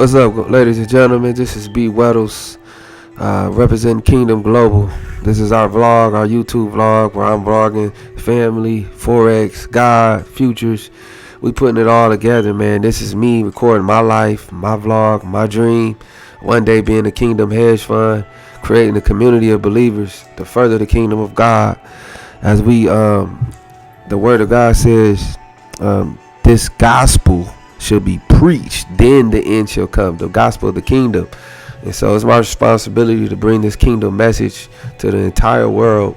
What's up, ladies and gentlemen? This is B. Weddles, representing Kingdom Global. This is our vlog, our YouTube vlog, where I'm vlogging family, Forex, God, futures. We putting it all together, man. This is me recording my life, my vlog, my dream. One day being a Kingdom hedge fund, creating a community of believers to further the kingdom of God. As we, the word of God says, this gospel should be preached, then the end shall come, the gospel of the kingdom. And so it's my responsibility to bring this kingdom message to the entire world.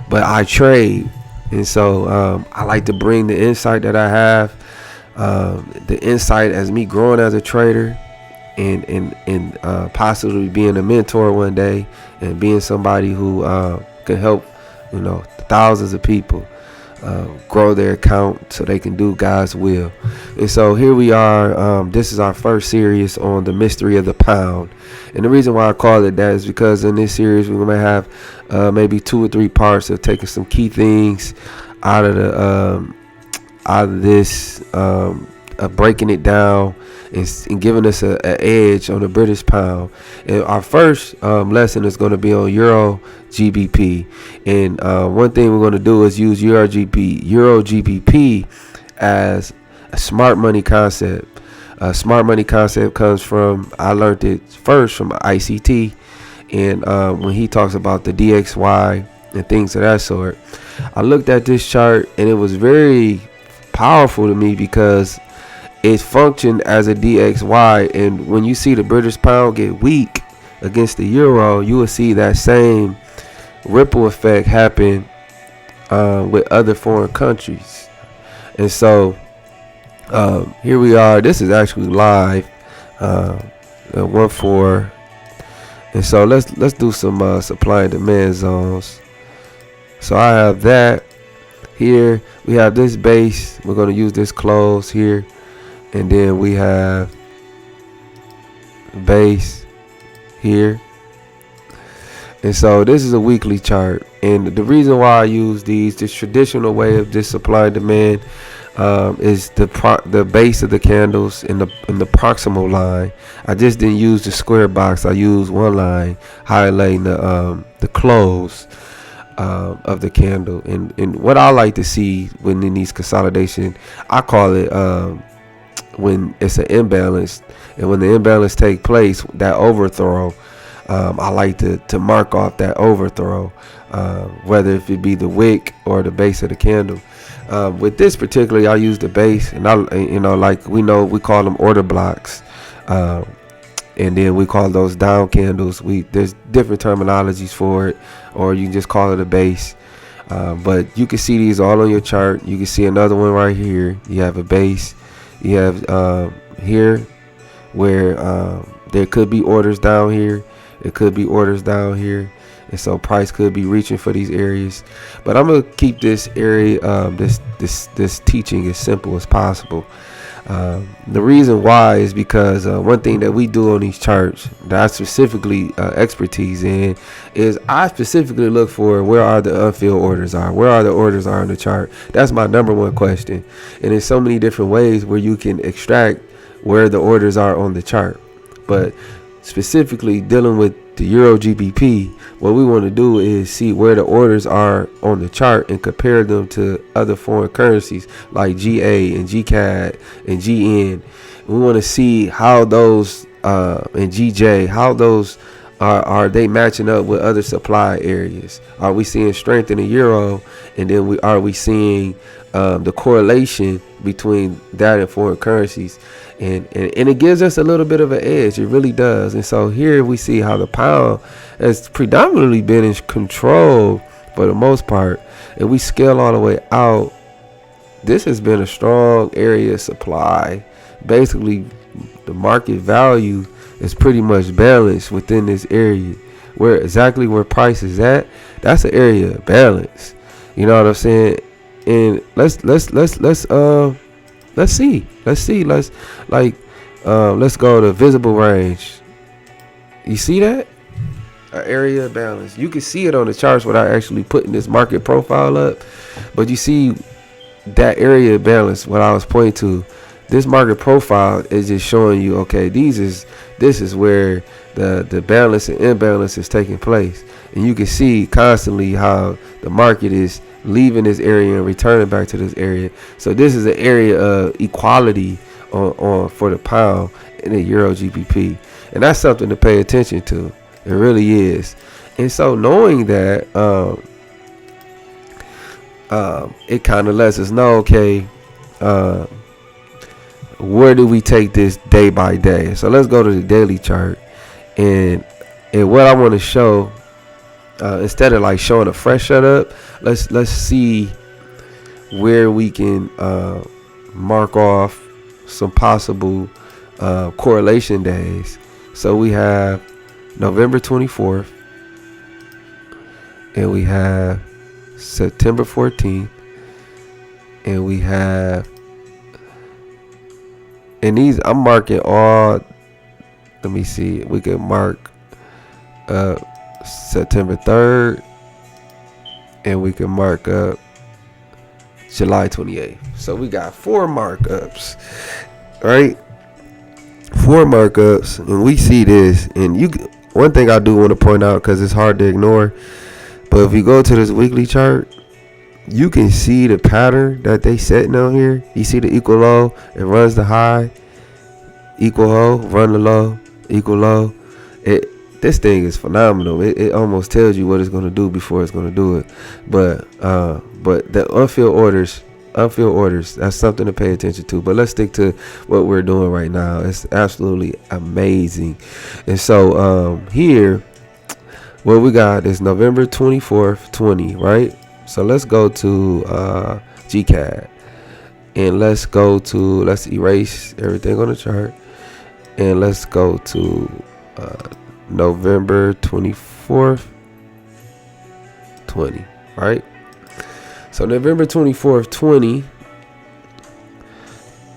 But I trade, and so I like to bring the insight that I have, the insight as me growing as a trader, and possibly being a mentor one day, and being somebody who can help, thousands of people grow their account so they can do God's will. And so here we are. This is our first series on the mystery of the pound, and the reason why I call it that is because in this series we're gonna have maybe 2 or 3 parts of taking some key things out of this, breaking it down and giving us an edge on the British pound. And our first lesson is going to be on Euro GBP. And one thing we're going to do is use Euro GBP as a smart money concept. Smart money concept comes from, I learned it first from ICT, and when he talks about the DXY and things of that sort. I looked at this chart and it was very powerful to me because it functioned as a DXY, and when you see the British pound get weak against the euro, you will see that same ripple effect happen with other foreign countries. And so here we are. This is actually live at 1-4, and so let's do some supply and demand zones. So I have that here. We have this base. We're going to use this close here. And then we have base here. And so this is a weekly chart. And the reason why I use this traditional way of this supply and demand is the base of the candles in the proximal line. I just didn't use the square box. I used one line highlighting the close of the candle. And what I like to see when in these consolidation, I call it when it's an imbalance, and when the imbalance take place, that overthrow, I like to mark off that overthrow, whether if it be the wick or the base of the candle. With this particularly, I use the base, and like we call them order blocks, and then we call those down candles. There's different terminologies for it, or you can just call it a base. But you can see these all on your chart. You can see another one right here. You have a base. You have here where there could be orders down here. It could be orders down here, and so price could be reaching for these areas. But I'm gonna keep this area, this teaching as simple as possible. The reason why is because one thing that we do on these charts that I specifically expertise in is I specifically look for where are the unfilled orders are. Where are the orders are on the chart? That's my number one question. And there's so many different ways where you can extract where the orders are on the chart. But specifically dealing with the Euro GBP, what we want to do is see where the orders are on the chart and compare them to other foreign currencies like GA and GCAD and GN. We want to see how those and GJ, how those are they matching up with other supply areas. Are we seeing strength in the euro, and then are we seeing the correlation between that and foreign currencies, and it gives us a little bit of an edge. It really does. And so here we see how the pound has predominantly been in control for the most part, and we scale all the way out. This has been a strong area of supply. Basically, the market value is pretty much balanced within this area. Where price is at, that's an area of balance. You know what I'm saying? And let's see. Let's go to visible range. You see that? An area of balance. You can see it on the charts without actually putting this market profile up, but you see that area of balance, what I was pointing to, this market profile is just showing you, okay, this is where the balance and imbalance is taking place. And you can see constantly how the market is leaving this area and returning back to this area. So this is an area of equality on for the pound in the Euro GBP. And that's something to pay attention to. It really is. And so knowing that, it kind of lets us know, okay, where do we take this day by day? So let's go to the daily chart. And what I want to show, instead of like showing a fresh setup, let's see where we can mark off some possible correlation days. So we have November 24th, and we have September 14th, and we have, and these I'm marking all. Let me see. We can mark September 3rd, and we can mark up July 28th. So we got 4 markups, right? 4 markups, and we see this. And one thing I do want to point out, because it's hard to ignore, but if you go to this weekly chart, you can see the pattern that they setting on here. You see the equal low, it runs the high, equal low, run the low, equal low. This thing is phenomenal. It almost tells you what it's going to do before it's going to do it. But the unfilled orders, that's something to pay attention to. But let's stick to what we're doing right now. It's absolutely amazing. And so here, what we got is November 24th, 20, right? So let's go to GCAD, and let's erase everything on the chart, and let's go to November 24th, 20, right? So November 24th, 20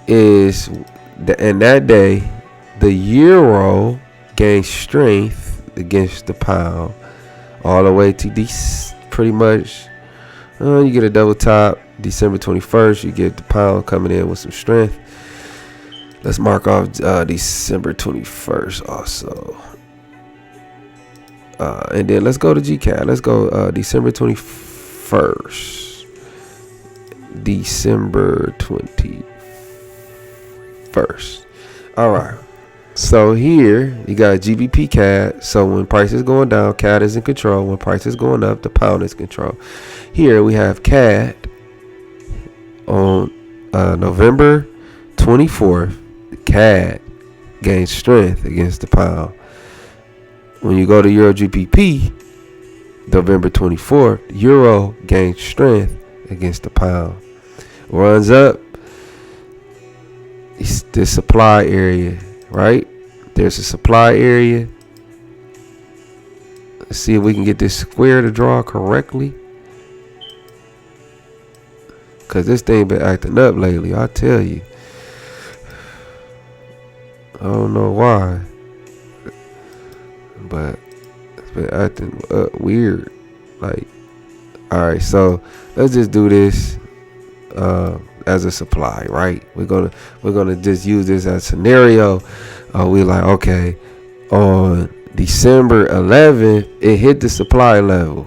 is, and that day, the euro gained strength against the pound all the way to these, pretty much. You get a double top. December 21st, you get the pound coming in with some strength. Let's mark off December 21st also. And then let's go to GCAD. Let's go December 21st. December 21st. All right. So here you got GBP CAD. So when price is going down, CAD is in control. When price is going up, the pound is in control. Here we have CAD on November 24th. CAD gains strength against the pound. When you go to Euro GBP, November 24th, Euro gains strength against the pound. Runs up. It's the supply area, right? There's a supply area. Let's see if we can get this square to draw correctly. Because this thing been acting up lately, I tell you. I don't know why, but it's been acting weird. Like, all right, so let's just do this as a supply, right? We're gonna just use this as a scenario. We're like, okay, on December 11th, it hit the supply level.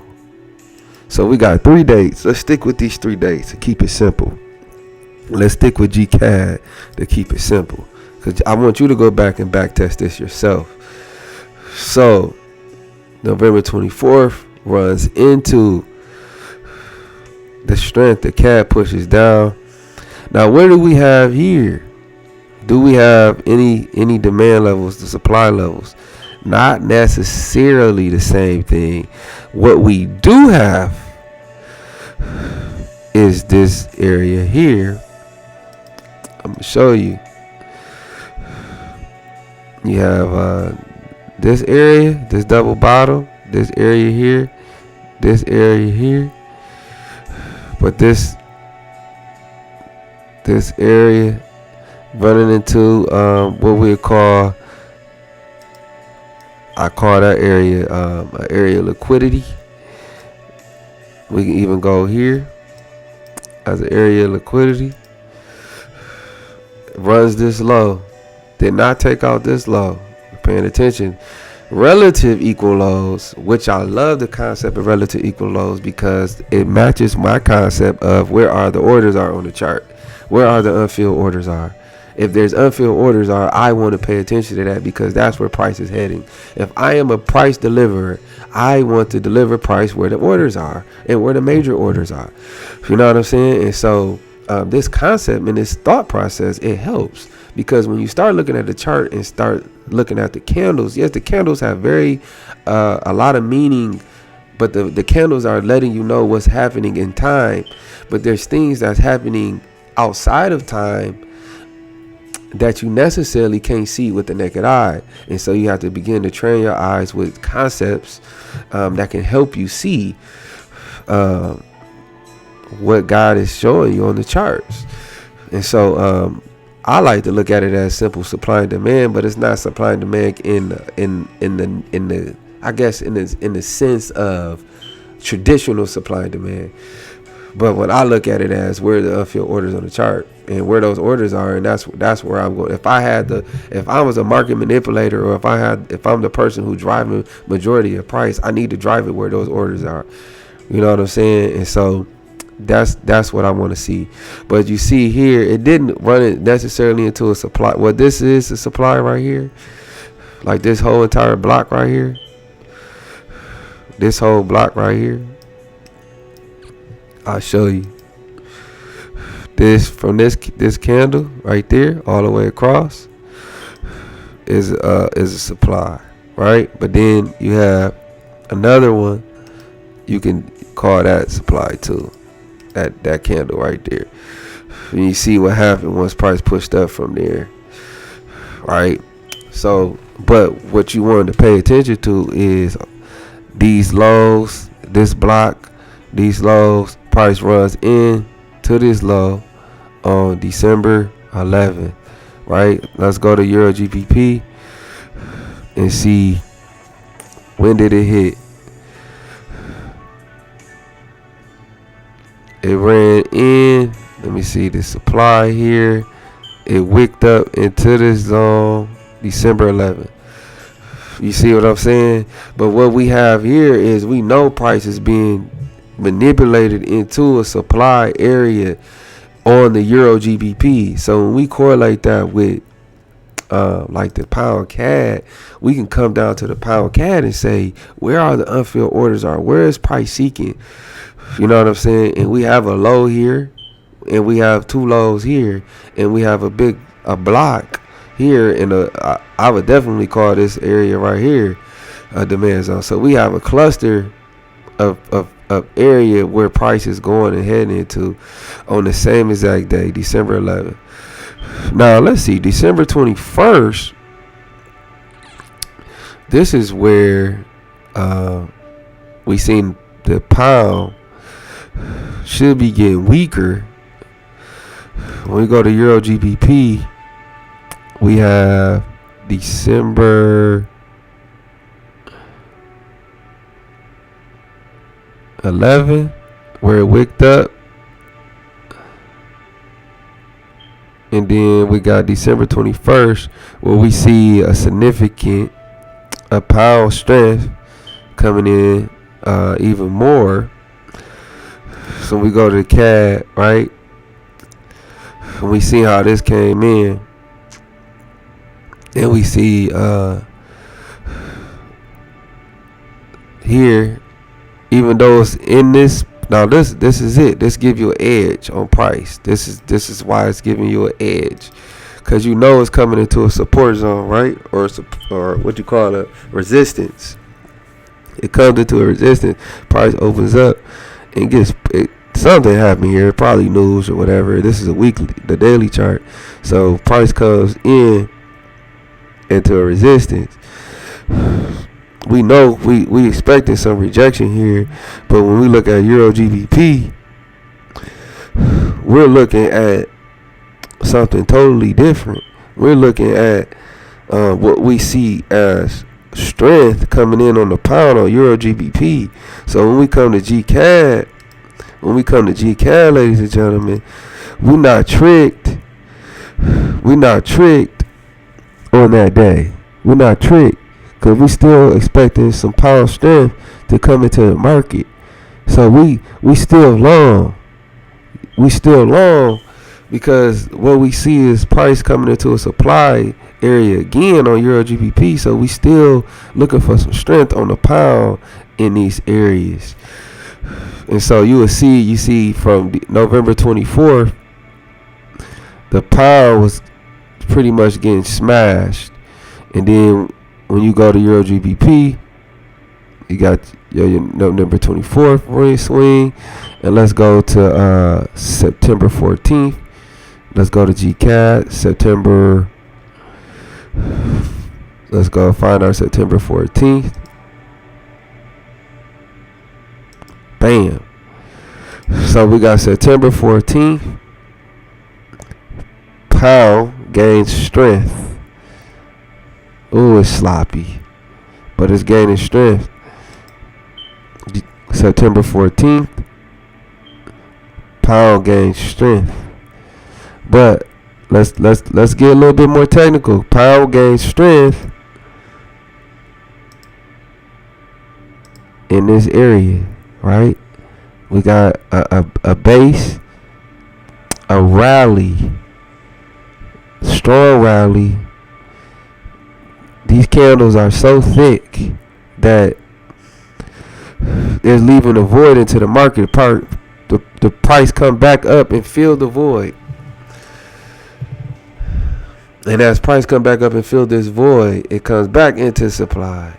So we got 3 dates. Let's stick with these 3 dates to keep it simple. Let's stick with GCAD to keep it simple, because I want you to go back and back test this yourself. So November 24th runs into the strength. The CAD pushes down. Now, what do we have here? Do we have any demand levels, the supply levels? Not necessarily the same thing. What we do have is this area here. I'm gonna show you. You have this area, this double bottom, this area here, this area here. But this area running into what we call, I call that area an area of liquidity. We can even go here as an area of liquidity. runs this low, did not take out this low. Paying attention. Relative equal lows, which I love the concept of relative equal lows because it matches my concept of where are the orders are on the chart, where are the unfilled orders are. If there's unfilled orders are, I want to pay attention to that because that's where price is heading. If I am a price deliverer, I want to deliver price where the orders are and where the major orders are. You know what I'm saying? And so this concept and this thought process, it helps because when you start looking at the chart and start looking at the candles, yes, the candles have very a lot of meaning, but the candles are letting you know what's happening in time. But there's things that's happening outside of time that you necessarily can't see with the naked eye. And so you have to begin to train your eyes with concepts that can help you see what God is showing you on the charts. And so I like to look at it as simple supply and demand, but it's not supply and demand in the I guess in the sense of traditional supply and demand. But when I look at it as where the unfilled orders on the chart and where those orders are, and that's where I'm going. If I was a market manipulator, or if I'm the person who's driving majority of price, I need to drive it where those orders are. You know what I'm saying? And so that's what I want to see. But you see here, it didn't run it necessarily into a supply. Well, this is a supply right here, like this whole entire block right here. This whole block right here. I'll show you. This from this candle right there all the way across is a supply, right? But then you have another one. You can call that supply too. That candle right there. And you see what happened once price pushed up from there, right? So, but what you wanted to pay attention to is these lows, this block, these lows. Price runs in to this low on December 11th, right? Let's go to Euro GBP and see when did it hit. It ran in. Let me see the supply here. It wicked up into this zone December 11th. You see what I'm saying? But what we have here is we know price is being manipulated into a supply area on the Euro GBP. So when we correlate that with like the pound CAD, we can come down to the pound CAD and say, where are the unfilled orders are? Where is price seeking? You know what I'm saying? And we have a low here, and we have two lows here, and we have a block here in I would definitely call this area right here a demand zone. So we have a cluster of area where price is going and heading into on the same exact day, December 11th. Now let's see, December 21st. This is where we seen the pound should be getting weaker. When we go to Euro GBP, we have December 11 where it wicked up, and then we got December 21st where we see a significant pound strength coming in even more. So we go to the CAD, right, and we see how this came in, and we see here, even though it's in this, now this is it. This give you an edge on price. This is why it's giving you an edge, because you know it's coming into a support zone, right? Or what you call a resistance. It comes into a resistance. Price opens up and gets something happened here. Probably news or whatever. This is the daily chart. So price comes in into a resistance. We know we expecting some rejection here, but when we look at Euro GBP, we're looking at something totally different. We're looking at what we see as strength coming in on the pound on Euro GBP. So when we come to GCAD, ladies and gentlemen, we're not tricked we not tricked on that day. We're not tricked because we still expecting some pound strength to come into the market. So we still long. We still long because what we see is price coming into a supply area again on Euro GBP. So we still looking for some strength on the pound in these areas. And so you see from November 24th, the pound was pretty much getting smashed. And then when you go to Euro GBP, you got your November 24th ring swing. And let's go to September 14th. Let's go to GCAD. September. Let's go find our September 14th. Bam. So we got September 14th. Pound gains strength. Ooh, it's sloppy, but it's gaining strength. September 14th. Pound gains strength. But let's get a little bit more technical. Pound gains strength in this area, right? We got a base, a rally, strong rally. These candles are so thick that they're leaving a void into the market. The price come back up and fill the void. And as price come back up and fill this void, it comes back into supply.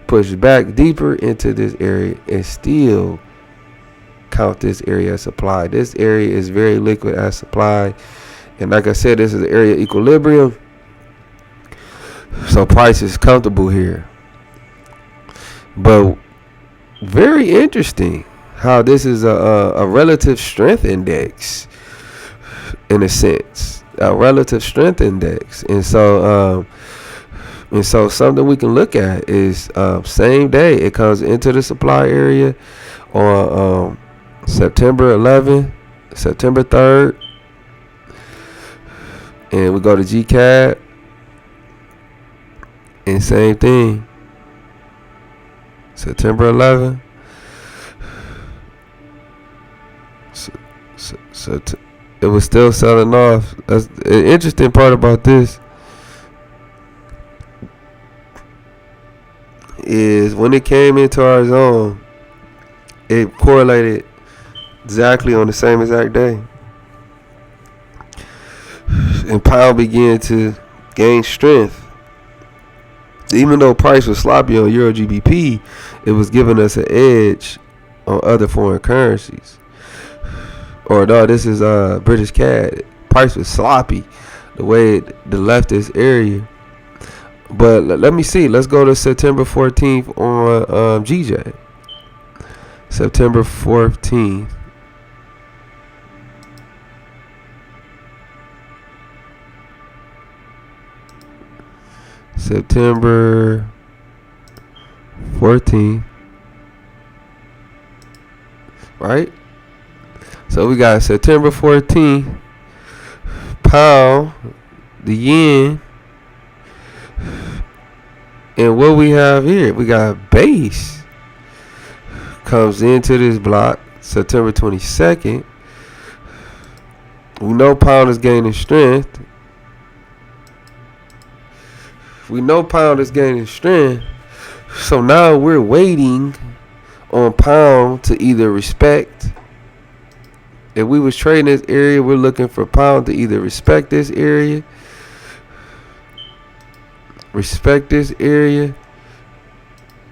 Pushes back deeper into this area and still count this area as supply. This area is very liquid as supply. And like I said, this is the area of equilibrium. So price is comfortable here. But very interesting how this is a relative strength index in a sense. A relative strength index. And so something we can look at is same day it comes into the supply area on September 11th, September 3rd, and we go to GCAD, and same thing, September 11th. So it was still selling off. That's the interesting part about this. Is when it came into our zone, it correlated exactly on the same exact day, and pound began to gain strength. Even though price was sloppy on Euro GBP, it was giving us an edge on other foreign currencies. Or no, this is British CAD. Price was sloppy the way it left this area. But let me see. Let's go to September 14th on GJ. September 14th. September 14th. Right? So we got September 14th. Pound, the yen. And what we have here, we got base comes into this block September 22nd. We know pound is gaining strength. So now we're waiting on pound to either respect. If we was trading this area, we're looking for pound to either respect this area,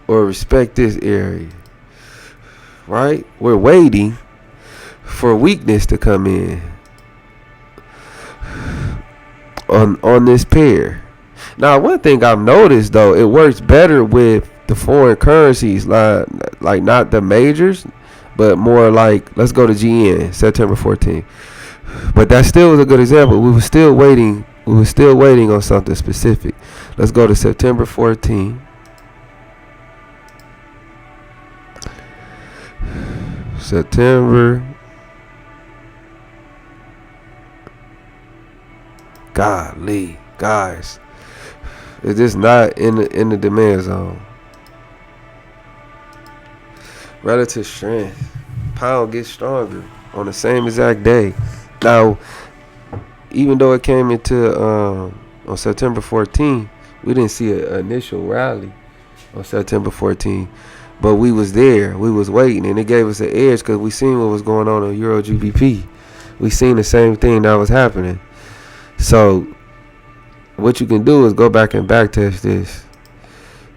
or respect this area. Right? We're waiting for weakness to come in on this pair. Now, one thing I've noticed though, it works better with the foreign currencies, like not the majors, but more like, let's go to GN, September 14th. But that still was a good example. We were still waiting on something specific. Let's go to September 14th. Golly, guys, is this not in the demand zone? Relative strength, pound gets stronger on the same exact day. Now, even though it came into on September 14th, we didn't see an initial rally on September 14th, but we was there, we was waiting, and it gave us an edge because we seen what was going on Euro GBP. We seen the same thing that was happening. So what you can do is go back and backtest this,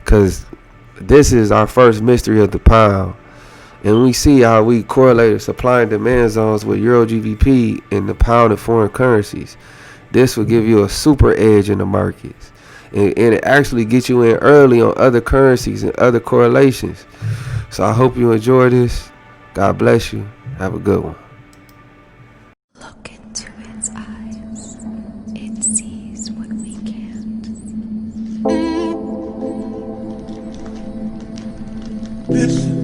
because this is our first mystery of the pound. And we see how we correlated supply and demand zones with Euro GBP and the pound and foreign currencies. This will give you a super edge in the markets. And it actually gets you in early on other currencies and other correlations. So I hope you enjoy this. God bless you. Have a good one. Look into its eyes. It sees what we can't. This